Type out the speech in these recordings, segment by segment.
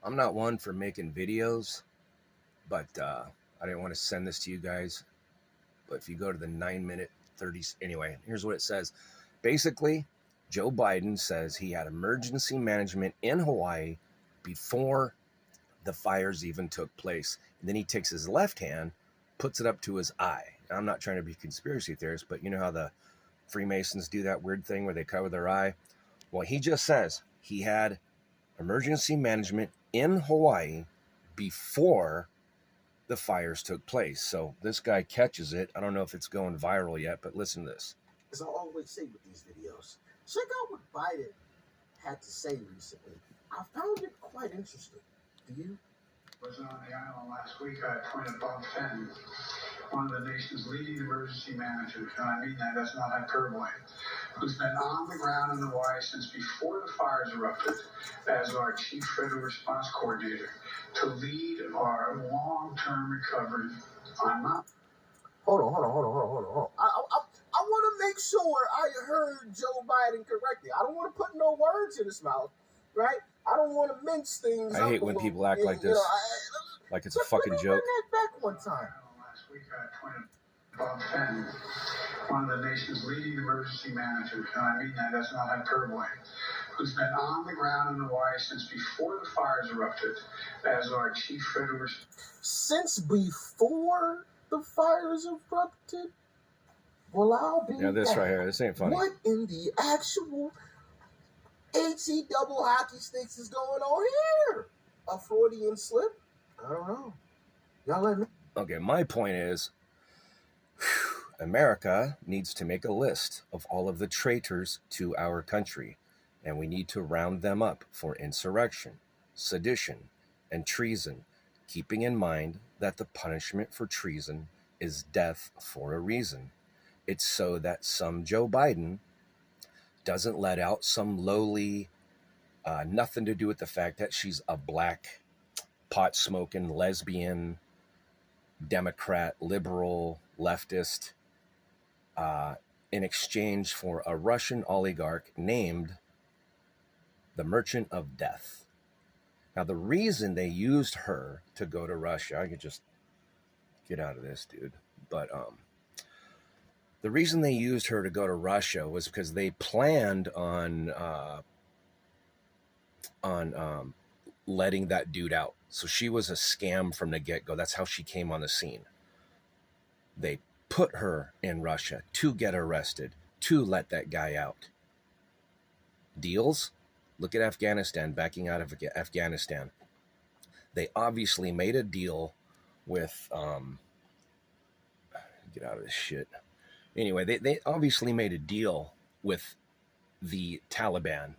I'm not one for making videos, but I didn't want to send this to you guys. But if you go to the 9-minute 30, anyway, here's what it says. Basically, Joe Biden says he had emergency management in Hawaii before the fires even took place. And then he takes his left hand, puts it up to his eye. I'm not trying to be a conspiracy theorist, but you know how the Freemasons do that weird thing where they cover their eye? Well, he just says he had emergency management in Hawaii before the fires took place. So this guy catches it. I don't know if it's going viral yet, but listen to this. As I always say with these videos, check out what Biden had to say recently. I found it quite interesting. Do you? Was on the island last week. I appointed Bob Fenton, one of the nation's leading emergency managers, and I mean that as not hyperbole, who's been on the ground in Hawaii since before the fires erupted as our chief federal response coordinator to lead our long-term recovery on not. Hold on. I want to make sure I heard Joe Biden correctly. I don't want to put no words in his mouth, right? I don't want to mince things. I hate when people act like this, like it's a fucking joke. Bring that back one time. Last week I appointed Bob Fenton, one of the nation's leading emergency managers, and I mean that as not hyperbole, who's been on the ground in Hawaii since before the fires erupted as our chief federal. Since before the fires erupted? Well, I'll be Yeah, this back. right here. This ain't funny. What in the actual HE double hockey sticks is going on here? A Freudian slip? I don't know. Y'all let me. Okay, my point is, America needs to make a list of all of the traitors to our country, and we need to round them up for insurrection, sedition, and treason, keeping in mind that the punishment for treason is death for a reason. It's so that some Joe Biden doesn't let out some lowly, nothing to do with the fact that she's a black, pot-smoking, lesbian, Democrat, liberal, leftist, in exchange for a Russian oligarch named the Merchant of Death. Now, the reason they used her to go to Russia, I could just get out of this, dude, but the reason they used her to go to Russia was because they planned on letting that dude out. So she was a scam from the get-go. That's how she came on the scene. They put her in Russia to get arrested, to let that guy out. Deals? Look at Afghanistan, backing out of Afghanistan. They obviously made a deal with, get out of this shit. Anyway, they obviously made a deal with the Taliban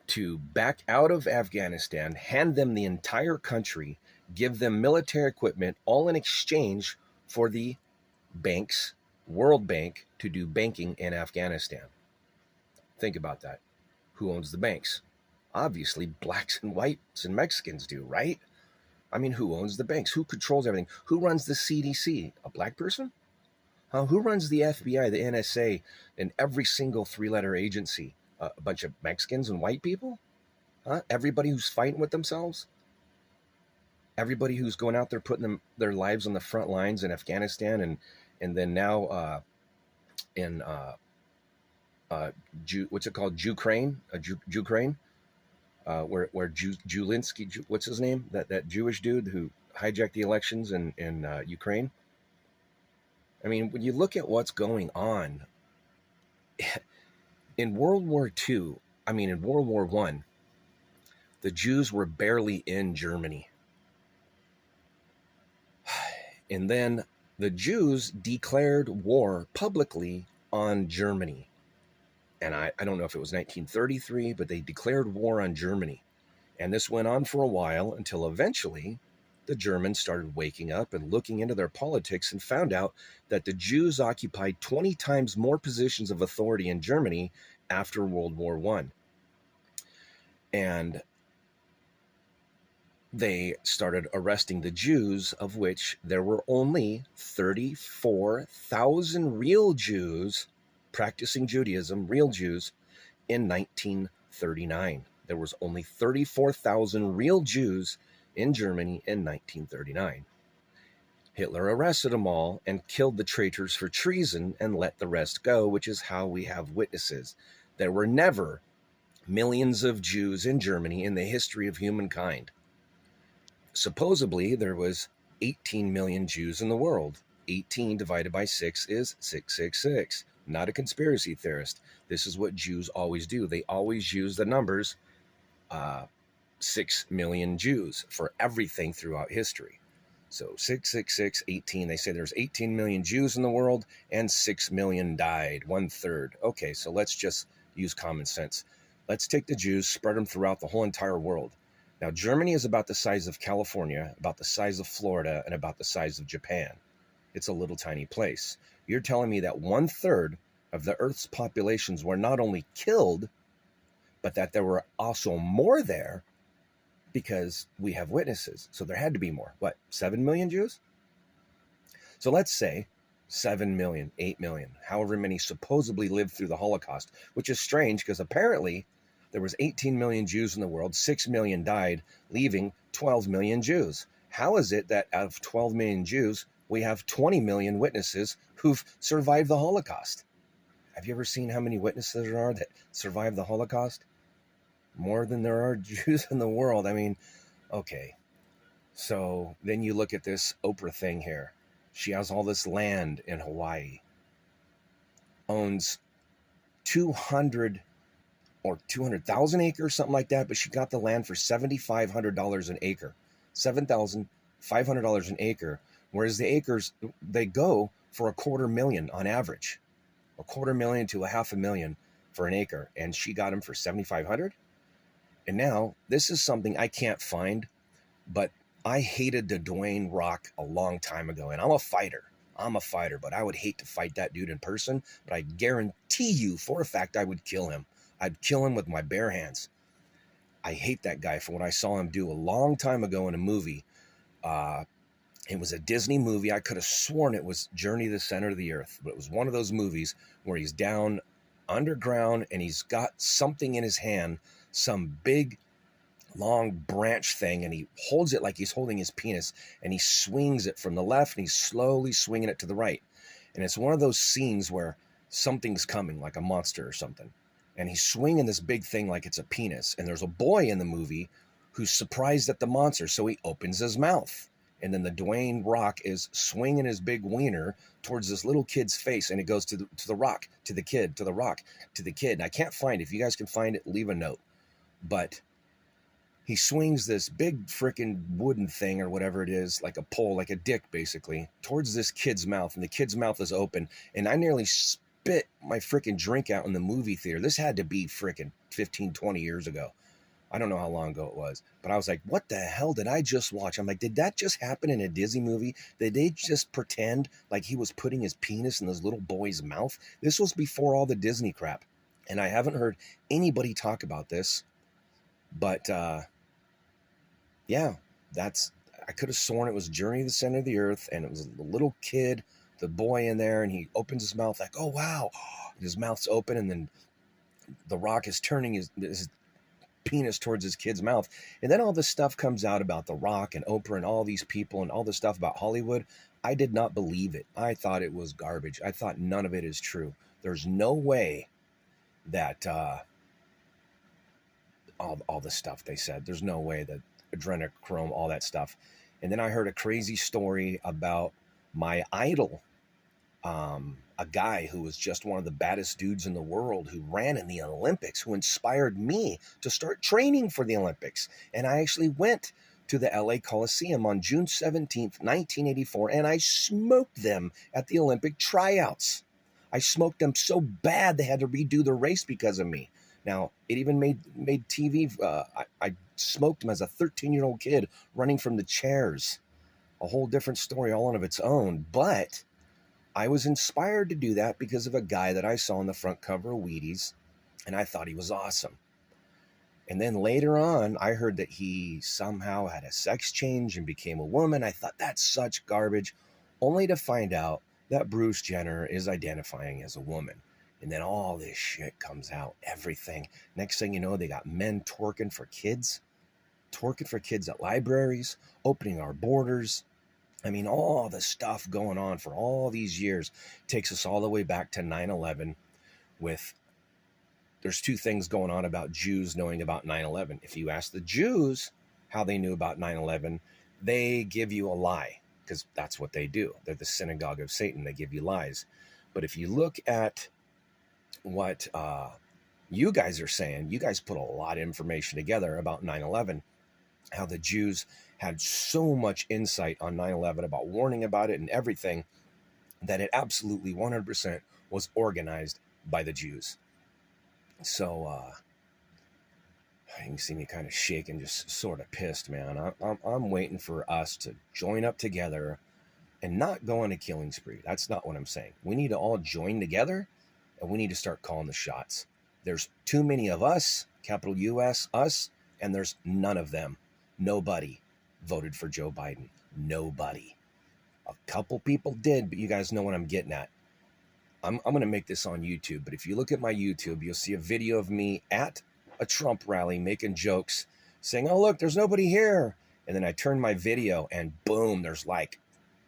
to back out of Afghanistan, hand them the entire country, give them military equipment, all in exchange for the banks, World Bank, to do banking in Afghanistan. Think about that. Who owns the banks? Obviously, blacks and whites and Mexicans do, right? I mean, who owns the banks? Who controls everything? Who runs the CDC? A black person? Who runs the FBI, the NSA, and every single three-letter agency? A bunch of Mexicans and white people? Everybody who's fighting with themselves? Everybody who's going out there putting their lives on the front lines in Afghanistan and then now in what's it called? Ukraine? Ukraine? Where Julinsky, what's his name? That Jewish dude who hijacked the elections in Ukraine? I mean, when you look at what's going on in World War II, in World War I, the Jews were barely in Germany. And then the Jews declared war publicly on Germany. And I don't know if it was 1933, but they declared war on Germany. And this went on for a while until eventually the Germans started waking up and looking into their politics and found out that the Jews occupied 20 times more positions of authority in Germany after World War I. And they started arresting the Jews, of which there were only 34,000 real Jews practicing Judaism, real Jews, in 1939. there was only 34,000 real Jews in Germany in 1939. Hitler arrested them all and killed the traitors for treason and let the rest go, which is how we have witnesses. There were never millions of Jews in Germany in the history of humankind. Supposedly, there was 18 million Jews in the world. 18 divided by 6 is 666. Not a conspiracy theorist. This is what Jews always do. They always use the numbers 6 million Jews for everything throughout history. So 666, 18. They say there's 18 million Jews in the world and 6 million died, 1/3. Okay, so let's just use common sense. Let's take the Jews, spread them throughout the whole entire world. Now, Germany is about the size of California, about the size of Florida, and about the size of Japan. It's a little tiny place. You're telling me that 1/3 of the Earth's populations were not only killed, but that there were also more there, because we have witnesses. So there had to be more. What, 7 million Jews? So let's say 7 million, 8 million, however many supposedly lived through the Holocaust, which is strange because apparently there was 18 million Jews in the world, 6 million died, leaving 12 million Jews. How is it that out of 12 million Jews, we have 20 million witnesses who've survived the Holocaust? Have you ever seen how many witnesses there are that survived the Holocaust? More than there are Jews in the world. I mean, okay. So then you look at this Oprah thing here. She has all this land in Hawaii, owns 200 or 200,000 acres, something like that, but she got the land for $7,500 an acre, $7,500 an acre, whereas the acres, they go for $250,000 on average, $250,000 to $500,000 for an acre, and she got them for $7,500. And now, this is something I can't find, but I hated the Dwayne Rock a long time ago, and I'm a fighter, but I would hate to fight that dude in person, but I guarantee you for a fact I would kill him. I'd kill him with my bare hands. I hate that guy for what I saw him do a long time ago in a movie. It was a Disney movie. I could have sworn it was Journey to the Center of the Earth, but it was one of those movies where he's down underground and he's got something in his hand, some big long branch thing, and he holds it like he's holding his penis, and he swings it from the left and he's slowly swinging it to the right. And it's one of those scenes where something's coming, like a monster or something, and he's swinging this big thing like it's a penis, and there's a boy in the movie who's surprised at the monster, so he opens his mouth, and then the Dwayne Rock is swinging his big wiener towards this little kid's face, and it goes to the rock, to the kid, to the rock, to the kid. And I can't find it. If you guys can find it, leave a note. But he swings this big freaking wooden thing or whatever it is, like a pole, like a dick basically, towards this kid's mouth, and the kid's mouth is open, and I nearly spit my freaking drink out in the movie theater. This had to be freaking 15, 20 years ago. I don't know how long ago it was, but I was like, what the hell did I just watch? I'm like, did that just happen in a Disney movie? Did they just pretend like he was putting his penis in this little boy's mouth? This was before all the Disney crap, and I haven't heard anybody talk about this, but yeah, I could have sworn it was Journey to the Center of the Earth, and it was the little kid, the boy in there, and he opens his mouth like, oh, wow. And his mouth's open, and then the Rock is turning his penis towards his kid's mouth. And then all this stuff comes out about the Rock and Oprah and all these people and all this stuff about Hollywood. I did not believe it. I thought it was garbage. I thought none of it is true. There's no way that all the stuff they said, there's no way that adrenochrome, all that stuff. And then I heard a crazy story about my idol, a guy who was just one of the baddest dudes in the world, who ran in the Olympics, who inspired me to start training for the Olympics. And I actually went to the LA Coliseum on June 17th, 1984, and I smoked them at the Olympic tryouts. I smoked them so bad they had to redo the race because of me. Now, it even made TV. I smoked them as a 13-year-old kid running from the chairs. A whole different story all on of its own. But I was inspired to do that because of a guy that I saw on the front cover of Wheaties, and I thought he was awesome. And then later on, I heard that he somehow had a sex change and became a woman. I thought, that's such garbage, only to find out that Bruce Jenner is identifying as a woman. And then all this shit comes out, everything. Next thing you know, they got men twerking for kids at libraries, opening our borders. I mean, all the stuff going on for all these years takes us all the way back to 9/11 with, there's two things going on about Jews knowing about 9/11. If you ask the Jews how they knew about 9/11, they give you a lie, because that's what they do. They're the synagogue of Satan. They give you lies. But if you look at what you guys are saying, you guys put a lot of information together about 9/11, how the Jews had so much insight on 9/11 about warning about it and everything, that it absolutely 100% was organized by the Jews. So you can see me kind of shaking, just sort of pissed, man. I'm waiting for us to join up together and not go on a killing spree. That's not what I'm saying. We need to all join together, and we need to start calling the shots. There's too many of us, capital US, us, and there's none of them. Nobody voted for Joe Biden. Nobody. A couple people did, but you guys know what I'm getting at. I'm going to make this on YouTube, but if you look at my YouTube, you'll see a video of me at a Trump rally making jokes, saying, oh, look, there's nobody here. And then I turn my video and boom, there's like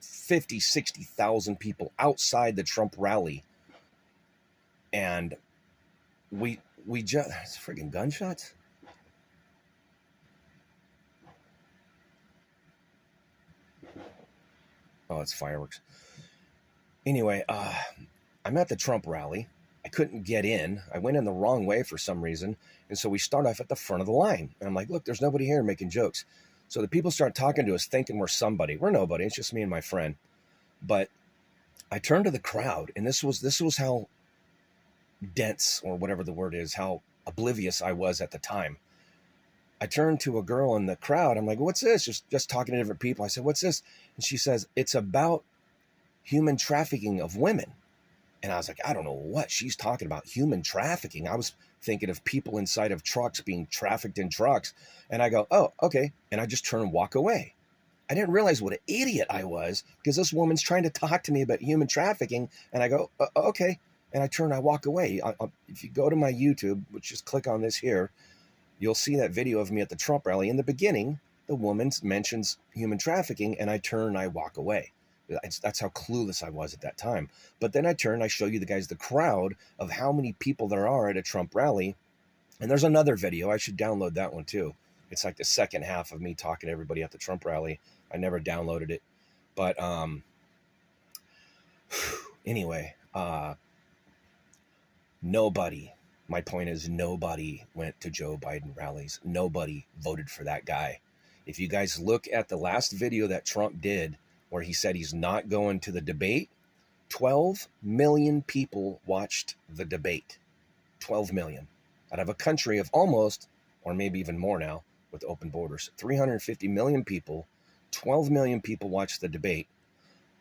50, 60,000 people outside the Trump rally. And we just, it's freaking gunshots. Oh, it's fireworks. Anyway, I'm at the Trump rally. I couldn't get in. I went in the wrong way for some reason. And so we start off at the front of the line. And I'm like, look, there's nobody here making jokes. So the people start talking to us thinking we're somebody. We're nobody. It's just me and my friend. But I turned to the crowd, and this was how dense, or whatever the word is, how oblivious I was at the time. I turned to a girl in the crowd. I'm like, what's this? Just talking to different people. I said, what's this? And she says, it's about human trafficking of women. And I was like, I don't know what she's talking about. Human trafficking. I was thinking of people inside of trucks being trafficked in trucks. And I go, oh, okay. And I just turn and walk away. I didn't realize what an idiot I was, because this woman's trying to talk to me about human trafficking. And I go, okay. And I turn and I walk away. If you go to my YouTube, which just click on this here, you'll see that video of me at the Trump rally. In the beginning, the woman mentions human trafficking, and I turn and I walk away. That's how clueless I was at that time. But then I turn, I show you the guys, the crowd of how many people there are at a Trump rally. And there's another video. I should download that one too. It's like the second half of me talking to everybody at the Trump rally. I never downloaded it. But anyway, nobody, my point is, nobody went to Joe Biden rallies. Nobody voted for that guy. If you guys look at the last video that Trump did, where he said he's not going to the debate, 12 million people watched the debate. 12 million. Out of a country of almost, or maybe even more now, with open borders, 350 million people, 12 million people watched the debate.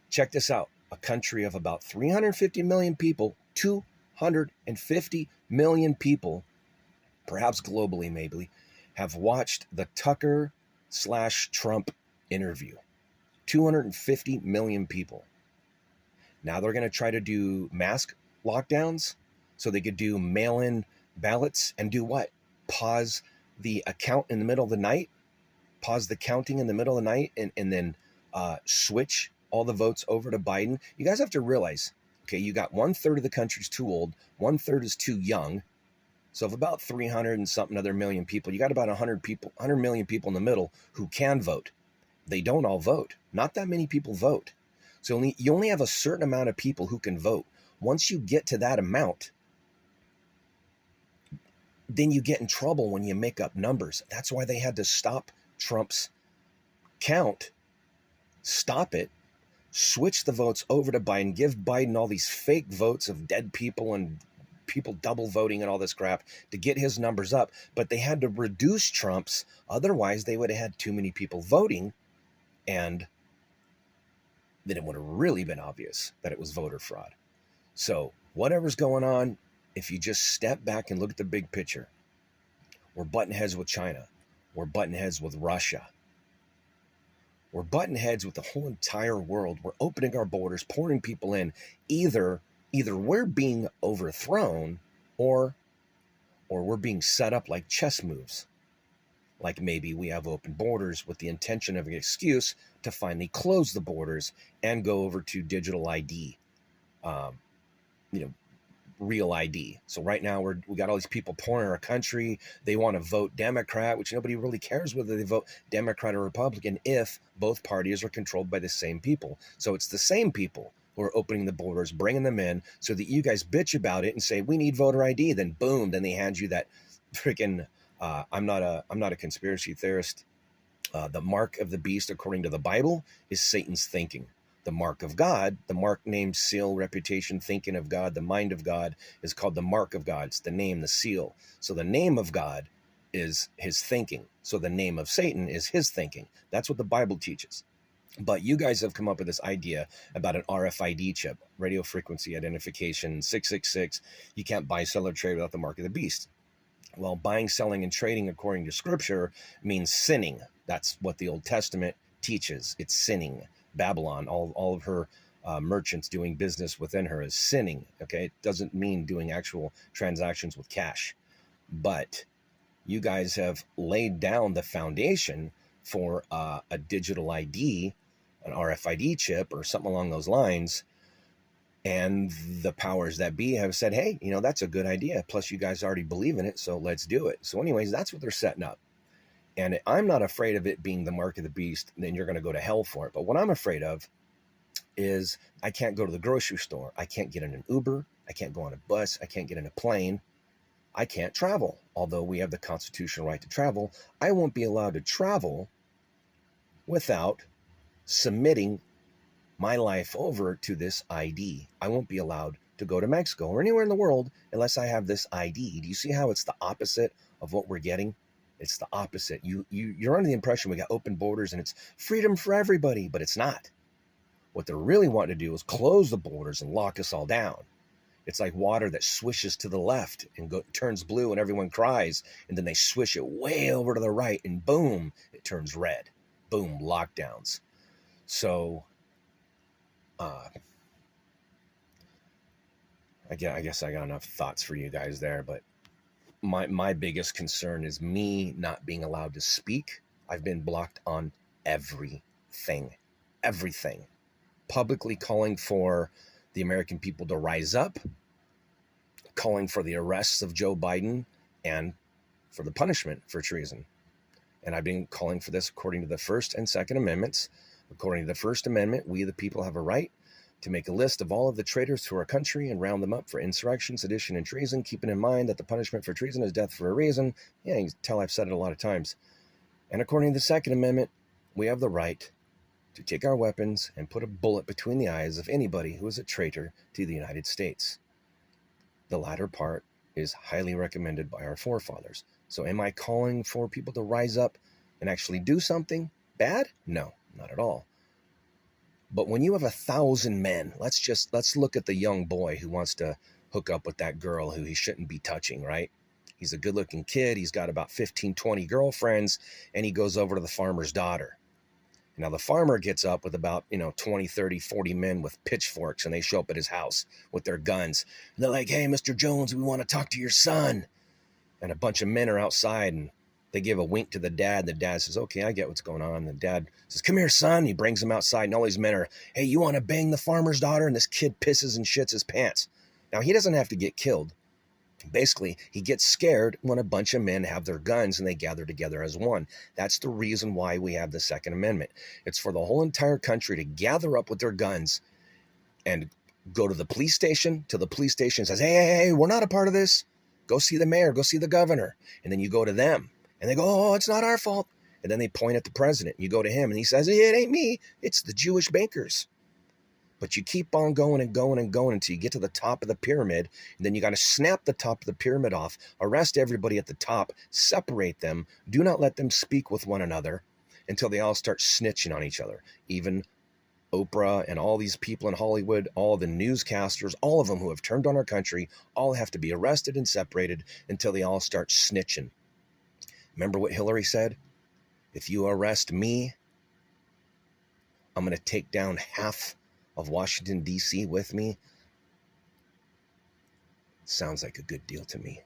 Check this out. A country of about 350 million people, 250 million people, perhaps globally maybe, have watched the Tucker/Trump interview. 250 million people. Now they're going to try to do mask lockdowns so they could do mail-in ballots and do what? Pause the account in the middle of the night, pause the counting in the middle of the night, and then switch all the votes over to Biden. You guys have to realize, okay, you got 1/3 of the country's too old, 1/3 is too young. So of about 300 and something other million people, you got about 100 million people in the middle who can vote. They don't all vote. Not that many people vote. So you only have a certain amount of people who can vote. Once you get to that amount, then you get in trouble when you make up numbers. That's why they had to stop Trump's count, stop it, switch the votes over to Biden, give Biden all these fake votes of dead people and people double voting and all this crap to get his numbers up. But they had to reduce Trump's. Otherwise, they would have had too many people voting. And then it would have really been obvious that it was voter fraud. So whatever's going on, if you just step back and look at the big picture, we're butting heads with China. We're butting heads with Russia. We're butting heads with the whole entire world. We're opening our borders, pouring people in. Either Either we're being overthrown or we're being set up like chess moves. Like maybe we have open borders with the intention of an excuse to finally close the borders and go over to digital ID, um, you know, real ID. So right now we got all these people pouring our country. They want to vote Democrat, which nobody really cares whether they vote Democrat or Republican if both parties are controlled by the same people. So it's the same people who are opening the borders, bringing them in, so that you guys bitch about it and say we need voter ID. Then boom, then they hand you that freaking. I'm not a conspiracy theorist. The mark of the beast, according to the Bible, is Satan's thinking. The mark of God, the mark, name, seal, reputation, thinking of God, the mind of God, is called the mark of God. It's the name, the seal. So the name of God is his thinking. So the name of Satan is his thinking. That's what the Bible teaches. But you guys have come up with this idea about an RFID chip, radio frequency identification, 666. You can't buy, sell, or trade without the mark of the beast. Well, buying, selling, and trading according to Scripture means sinning. That's what the Old Testament teaches. It's sinning. Babylon, all of her merchants doing business within her is sinning. Okay, it doesn't mean doing actual transactions with cash. But you guys have laid down the foundation for a digital ID, an RFID chip, or something along those lines. And the powers that be have said, hey, that's a good idea. Plus, you guys already believe in it, so let's do it. So anyways, that's what they're setting up. And I'm not afraid of it being the mark of the beast, then you're going to go to hell for it. But what I'm afraid of is I can't go to the grocery store. I can't get in an Uber. I can't go on a bus. I can't get in a plane. I can't travel. Although we have the constitutional right to travel, I won't be allowed to travel without submitting my life over to this ID. I won't be allowed to go to Mexico or anywhere in the world unless I have this ID. Do you see how it's the opposite of what we're getting? It's the opposite. You're under the impression we got open borders and it's freedom for everybody, but it's not. What they're really wanting to do is close the borders and lock us all down. It's like water that swishes to the left and turns blue and everyone cries, and then they swish it way over to the right and boom, it turns red. Boom, lockdowns. So I guess I got enough thoughts for you guys there, but my biggest concern is me not being allowed to speak. I've been blocked on everything. Publicly calling for the American people to rise up, calling for the arrests of Joe Biden and for the punishment for treason. And I've been calling for this according to the First and Second Amendments. According to the First Amendment, we the people have a right to make a list of all of the traitors to our country and round them up for insurrection, sedition, and treason, keeping in mind that the punishment for treason is death for a reason. Yeah, you can tell I've said it a lot of times. And according to the Second Amendment, we have the right to take our weapons and put a bullet between the eyes of anybody who is a traitor to the United States. The latter part is highly recommended by our forefathers. So am I calling for people to rise up and actually do something bad? No, not at all. But when you have 1,000 men, let's look at the young boy who wants to hook up with that girl who he shouldn't be touching, right? He's a good-looking kid. He's got about 15, 20 girlfriends, and he goes over to the farmer's daughter. Now, the farmer gets up with about, 20, 30, 40 men with pitchforks, and they show up at his house with their guns. And they're like, hey, Mr. Jones, we want to talk to your son. And a bunch of men are outside, and they give a wink to the dad. The dad says, okay, I get what's going on. The dad says, come here, son. He brings him outside, and all these men are, hey, you want to bang the farmer's daughter? And this kid pisses and shits his pants. Now, he doesn't have to get killed. Basically, he gets scared when a bunch of men have their guns and they gather together as one. That's the reason why we have the Second Amendment. It's for the whole entire country to gather up with their guns and go to the police station, till the police station says, hey, we're not a part of this. Go see the mayor, go see the governor. And then you go to them and they go, oh, it's not our fault. And then they point at the president. You go to him and he says, it ain't me. It's the Jewish bankers. But you keep on going and going and going until you get to the top of the pyramid. And then you got to snap the top of the pyramid off, arrest everybody at the top, separate them, do not let them speak with one another until they all start snitching on each other. Even Oprah and all these people in Hollywood, all the newscasters, all of them who have turned on our country, all have to be arrested and separated until they all start snitching. Remember what Hillary said? If you arrest me, I'm going to take down half of Washington, D.C. with me. Sounds like a good deal to me.